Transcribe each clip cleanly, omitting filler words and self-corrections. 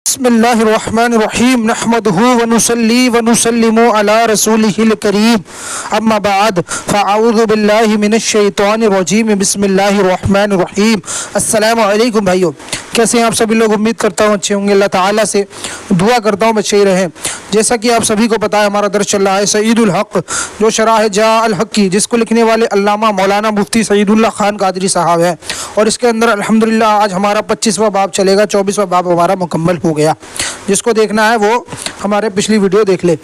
بسم اللہ الرحمن الرحیم نحمده ونصلی ونسلم علی رسولہ الکریم اما بعد فاعوذ باللہ من الشیطان الرجیم بسم اللہ الرحمن الرحیم۔ السلام علیکم بھائیو، کیسے ہیں آپ سبھی لوگ؟ امید کرتا ہوں اچھے ہوں گے۔ اللہ تعالیٰ سے دعا کرتا ہوں اچھے ہی رہیں۔ جیسا کہ آپ سبھی کو پتہ ہے، ہمارا درس چل رہا ہے سعید الحق جو شرح جاء الحق کی، جس کو لکھنے والے علامہ مولانا مفتی سعید اللہ خان قادری صاحب ہیں، اور اس کے اندر الحمدللہ آج ہمارا 25واں باب چلے گا۔ 24واں باب ہمارا مکمل ہو گیا۔ جس کو دیکھنا ہے وہ ہمارے پچھلی ویڈیو دیکھ لے۔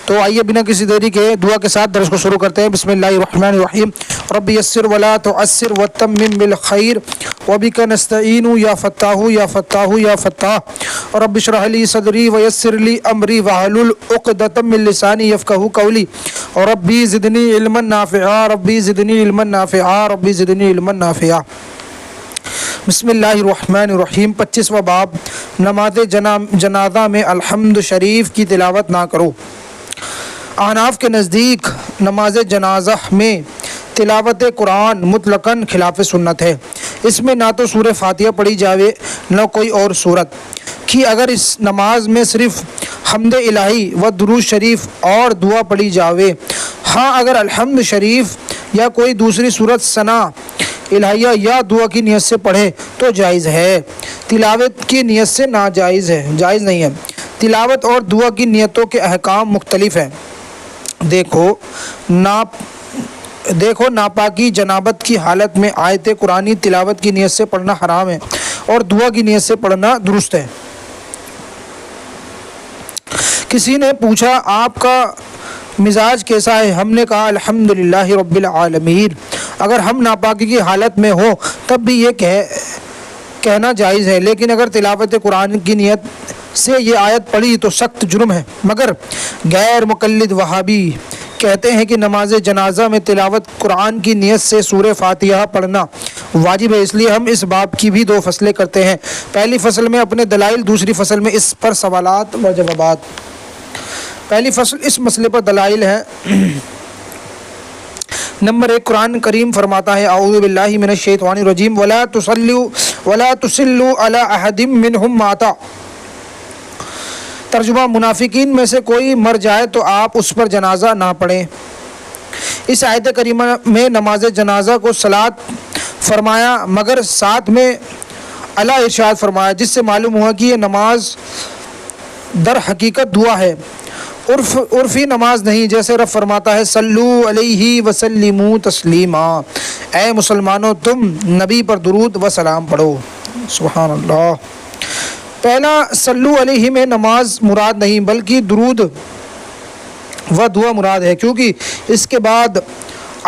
تو آئیے بنا کسی دیری کے دعا کے ساتھ درس کو شروع کرتے ہیں۔ بسم اللہ الرحمن الرحیم۔ رب یسر ولا تعسر وتمم بالخیر وبک نستعین یا فتاح یا فتاح یا فتاح رب اشرح لی صدری ویسر لی امری واحلل عقدۃ من لسانی یفقہوا قولی ربی زدنی علما نافعا ربی زدنی علما نافعا ربی زدنی علما نافعا۔ بسم اللہ الرحمن الرحیم۔ 25واں باب، نماز جنازہ میں الحمد شریف کی تلاوت نہ کرو۔ احناف کے نزدیک نماز جنازہ میں تلاوت قرآن مطلقاً خلاف سنت ہے۔ اس میں نہ تو سورہ فاتحہ پڑھی جاوے نہ کوئی اور سورت کہ اگر اس نماز میں صرف حمد الہی و درود شریف اور دعا پڑھی جاوے۔ ہاں اگر الحمد شریف یا کوئی دوسری سورت ثنا الہیہ یا دعا کی نیت سے پڑھے تو جائز ہے، تلاوت کی نیت سے ناجائز ہے، جائز نہیں ہے۔ تلاوت اور دعا کی نیتوں کے احکام مختلف ہیں۔ دیکھو ناپاکی جنابت کی حالت میں آیت قرآنی تلاوت کی نیت سے پڑھنا حرام ہے اور دعا کی نیت سے پڑھنا درست ہے۔ کسی نے پوچھا آپ کا مزاج کیسا ہے؟ ہم نے کہا الحمدللہ رب العالمین۔ اگر ہم ناپاکی کی حالت میں ہو تب بھی یہ کہنا جائز ہے، لیکن اگر تلاوت قرآن کی نیت سے یہ آیت پڑھی تو سخت جرم ہے۔ مگر غیر مقلد وہابی کہتے ہیں کہ نماز جنازہ میں تلاوت قرآن کی نیت سے سورہ فاتحہ پڑھنا واجب ہے۔ اس لیے ہم اس باب کی بھی 2 فصلیں کرتے ہیں۔ پہلی فصل میں اپنے دلائل، دوسری فصل میں اس پر سوالات و جوابات۔ پہلی فصل اس مسئلے پر دلائل ہے۔ نمبر 1، قرآن کریم فرماتا ہے اعوذ باللہ من الشیطان الرجیم ولا تصلوا علی احد منہم مات۔ ترجمہ، منافقین میں سے کوئی مر جائے تو آپ اس پر جنازہ نہ پڑھیں۔ اس آیت کریمہ میں نماز جنازہ کو صلاۃ فرمایا مگر ساتھ میں الا ارشاد فرمایا، جس سے معلوم ہوا کہ یہ نماز در حقیقت دعا ہے، عرفی نماز نہیں۔ جیسے رب فرماتا ہے صلو علیہ وسلموا تسلیما، اے مسلمانوں تم نبی پر درود و سلام پڑھو۔ سبحان اللہ۔ پہلا صلو علیہ میں نماز مراد نہیں بلکہ درود و دعا مراد ہے، کیونکہ اس کے بعد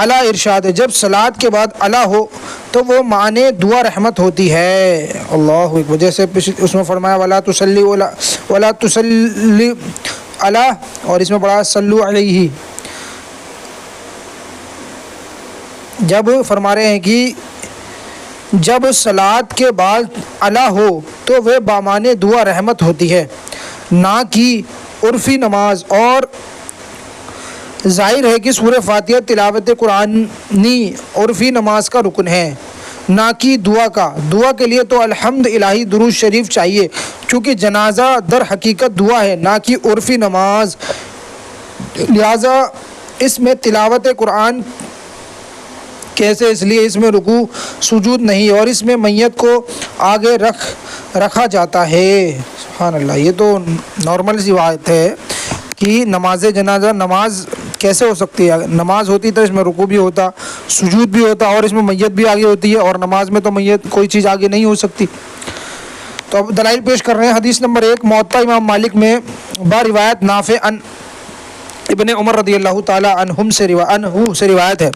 الا ارشاد ہے۔ جب صلاۃ کے بعد الا ہو تو وہ معنی دعا رحمت ہوتی ہے۔ اللہ اکبر۔ جیسے اس میں فرمایا ولا تصلی علی، اور اس میں پڑھا صلو علیہ۔ جب فرما رہے ہیں کہ جب صلاۃ کے بعد الا ہو تو وہ بامعنی دعا رحمت ہوتی ہے، نہ کہ عرفی نماز۔ اور ظاہر ہے کہ سورہ فاتحہ تلاوت قرآنی عرفی نماز کا رکن ہے، نہ کہ دعا کا۔ دعا کے لیے تو الحمد الہی درود شریف چاہیے، کیونکہ جنازہ در حقیقت دعا ہے نہ کہ عرفی نماز، لہذا اس میں تلاوت قرآن کیسے؟ اس لیے اس میں رکوع سجود نہیں، اور اس میں میت کو آگے رکھا جاتا ہے۔ سبحان اللہ۔ یہ تو نارمل سی بات ہے کہ نماز جنازہ نماز کیسے ہو سکتی ہے؟ نماز ہوتی تو اس میں رکوع بھی ہوتا، سجود بھی ہوتا، اور اس میں میت بھی آگے ہوتی ہے، اور نماز میں تو میت کوئی چیز آگے نہیں ہو سکتی۔ تو اب دلائل پیش کر رہے ہیں۔ حدیث نمبر 1، موطا امام مالک میں با روایت نافع ابن عمر رضی اللہ تعالی عنہ سے روایت ہے،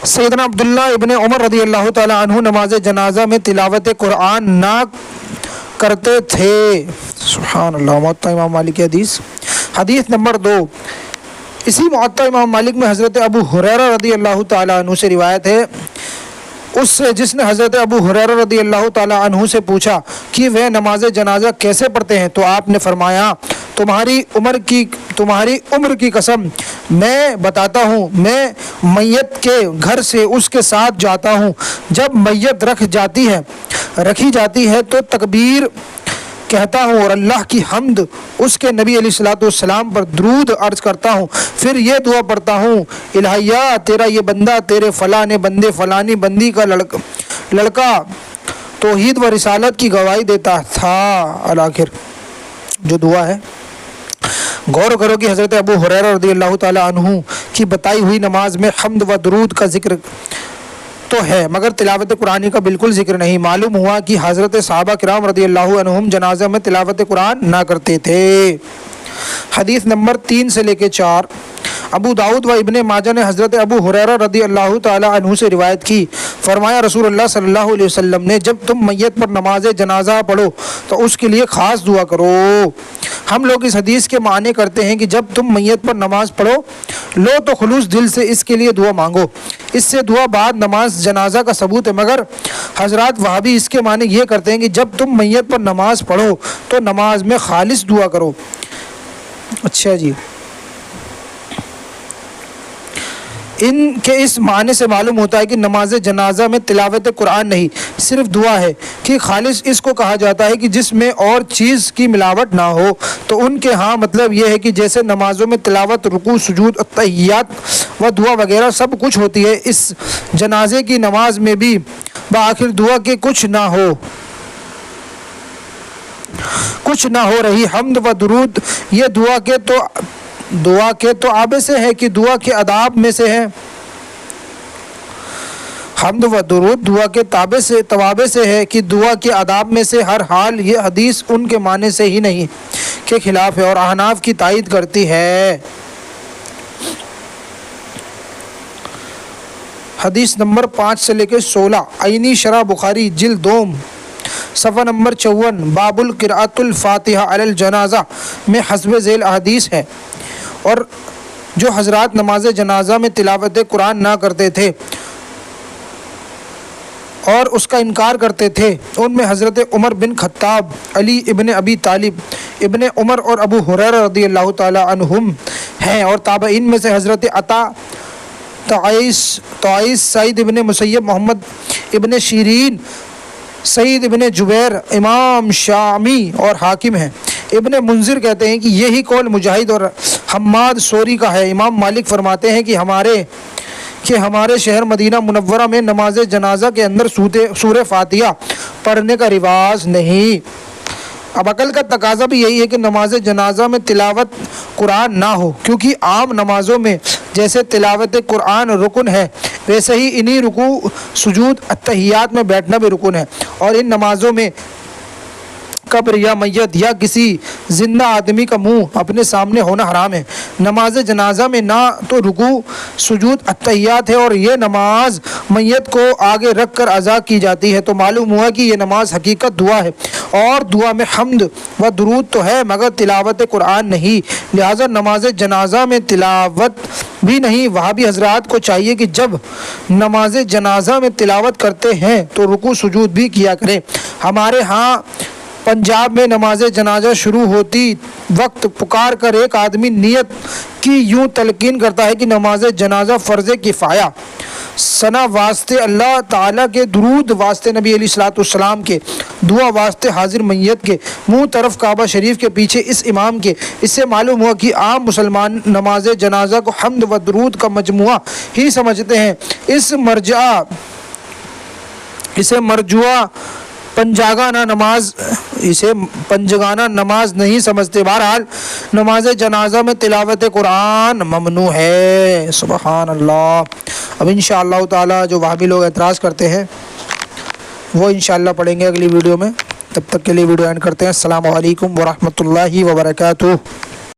سیدنا عبداللہ ابن عمر رضی اللہ تعالی عنہ نماز جنازہ میں تلاوت قرآن نہ کرتے تھے۔ سبحان اللہ۔ موطا امام مالک کی حدیث۔ حدیث نمبر 2، اسی موطا امام مالک میں حضرت ابو ہریرہ رضی اللہ تعالی عنہ سے روایت ہے، اس سے جس نے حضرت ابو ہریرہ رضی اللہ تعالی عنہ سے پوچھا کہ وہ نماز جنازہ کیسے پڑھتے ہیں، تو آپ نے فرمایا تمہاری عمر کی قسم میں بتاتا ہوں، میں میت کے گھر سے اس کے ساتھ جاتا ہوں، جب میت رکھی جاتی ہے تو تکبیر کہتا ہوں اور اللہ کی حمد اس کے نبی علیہ الصلوۃ والسلام پر درود عرض کرتا ہوں، پھر یہ دعا پڑھتا ہوں، الہیا تیرا یہ بندہ تیرے فلاں بندے فلانی بندی کا لڑکا توحید و رسالت کی گواہی دیتا تھا۔ الآخر جو دعا ہے غور کرو کہ حضرت ابو ہریرہ رضی اللہ تعالی عنہ کی بتائی ہوئی نماز میں حمد و درود کا ذکر تو ہے مگر تلاوت قرآن کا بالکل ذکر نہیں۔ معلوم ہوا کہ حضرت صحابہ کرام رضی اللہ عنہم جنازہ میں تلاوت قرآن نہ کرتے تھے۔ حدیث نمبر 3 سے لے کے 4 ابو داؤد و ابن ماجہ نے حضرت ابو ہریرہ رضی اللہ تعالی عنہ سے روایت کی، فرمایا رسول اللہ صلی اللہ علیہ وسلم نے جب تم میت پر نماز جنازہ پڑھو تو اس کے لیے خاص دعا کرو۔ ہم لوگ اس حدیث کے معنی کرتے ہیں کہ جب تم میت پر نماز پڑھو لو تو خلوص دل سے اس کے لیے دعا مانگو، اس سے دعا بعد نماز جنازہ کا ثبوت ہے، مگر حضرات وہابی اس کے معنی یہ کرتے ہیں کہ جب تم میت پر نماز پڑھو تو نماز میں خالص دعا کرو۔ اچھا جی، ان کے اس معنی سے معلوم ہوتا ہے کہ نماز جنازہ میں تلاوت قرآن نہیں صرف دعا ہے کہ خالص اس کو کہا جاتا ہے کہ جس میں اور چیز کی ملاوٹ نہ ہو۔ تو ان کے ہاں مطلب یہ ہے کہ جیسے نمازوں میں تلاوت، رکوع، سجود، تحیات و دعا وغیرہ سب کچھ ہوتی ہے، اس جنازے کی نماز میں بھی بآخر دعا کے کچھ نہ ہو رہی حمد و درود یہ دعا کے تو آبے سے ہے کہ دعا کے آداب میں سے ہے۔ حمد و درود دعا کے توابع سے ہے کہ دعا کے آداب میں سے ہر حال یہ حدیث ان کے معنی سے ہی نہیں کے خلاف ہے اور احناف کی تائید کرتی ہے۔ حدیث نمبر 5 سے لے کے 16 عینی شرح بخاری جلد 2 صفحہ نمبر 54 باب القراءۃ الفاتحہ علی الجنازہ میں حسب ذیل احادیث ہے۔ اور جو حضرات نماز جنازہ میں تلاوت قرآن نہ کرتے تھے اور اس کا انکار کرتے تھے ان میں حضرت عمر بن خطاب، علی ابن ابی طالب، ابن عمر اور ابو ہریرہ رضی اللہ تعالی عنہم ہیں، اور تابعین میں سے حضرت عطا، طائس، سعید ابن مسیب، محمد ابن شیرین، سعید ابن جبیر، امام شامی اور حاکم ہیں۔ ابن منذر کہتے ہیں کہ یہی قول مجاہد اور حماد سوری کا ہے۔ امام مالک فرماتے ہیں کہ ہمارے شہر مدینہ منورہ میں نماز جنازہ کے اندر سورہ فاتحہ پڑھنے کا رواج نہیں۔ اب عقل کا تقاضا بھی یہی ہے کہ نماز جنازہ میں تلاوت قرآن نہ ہو، کیونکہ عام نمازوں میں جیسے تلاوت قرآن رکن ہے ویسے ہی انہی رکوع، سجود، تحیات میں بیٹھنا بھی رکن ہے، اور ان نمازوں میں قبر یا میت یا کسی زندہ آدمی کا منہ اپنے سامنے ہونا حرام ہے۔ نماز جنازہ میں نہ تو رکوع، سجود، تحیات ہے، اور یہ نماز میت کو آگے رکھ کر ادا کی جاتی ہے، تو معلوم ہوا کہ یہ نماز حقیقت دعا ہے، اور دعا میں حمد و درود تو ہے مگر تلاوت قرآن نہیں، لہٰذا نماز جنازہ میں تلاوت بھی نہیں۔ وہابی حضرات کو چاہیے کہ جب نماز جنازہ میں تلاوت کرتے ہیں تو رکوع سجود بھی کیا کریں۔ ہمارے ہاں پنجاب میں نماز جنازہ شروع ہوتی وقت پکار کر ایک آدمی نیت کی یوں تلقین کرتا ہے کہ نماز جنازہ فرض کفایہ، ثنا واسطے اللہ تعالیٰ کے، درود واسطے نبی علیہ الصلوۃ والسلام کے، دعا واسطے حاضر میت کے، منہ طرف کعبہ شریف کے پیچھے اس امام کے۔ اس سے معلوم ہوا کہ عام مسلمان نماز جنازہ کو حمد و درود کا مجموعہ ہی سمجھتے ہیں، اسے مرجوعہ پنجگانہ نماز نہیں سمجھتے۔ بہرحال نماز جنازہ میں تلاوت قرآن ممنوع ہے۔ سبحان اللہ۔ اب انشاءاللہ تعالی جو وہابی لوگ اعتراض کرتے ہیں وہ انشاءاللہ پڑھیں گے اگلی ویڈیو میں، تب تک کے لیے ویڈیو اینڈ کرتے ہیں۔ السلام علیکم ورحمۃ اللہ وبرکاتہ۔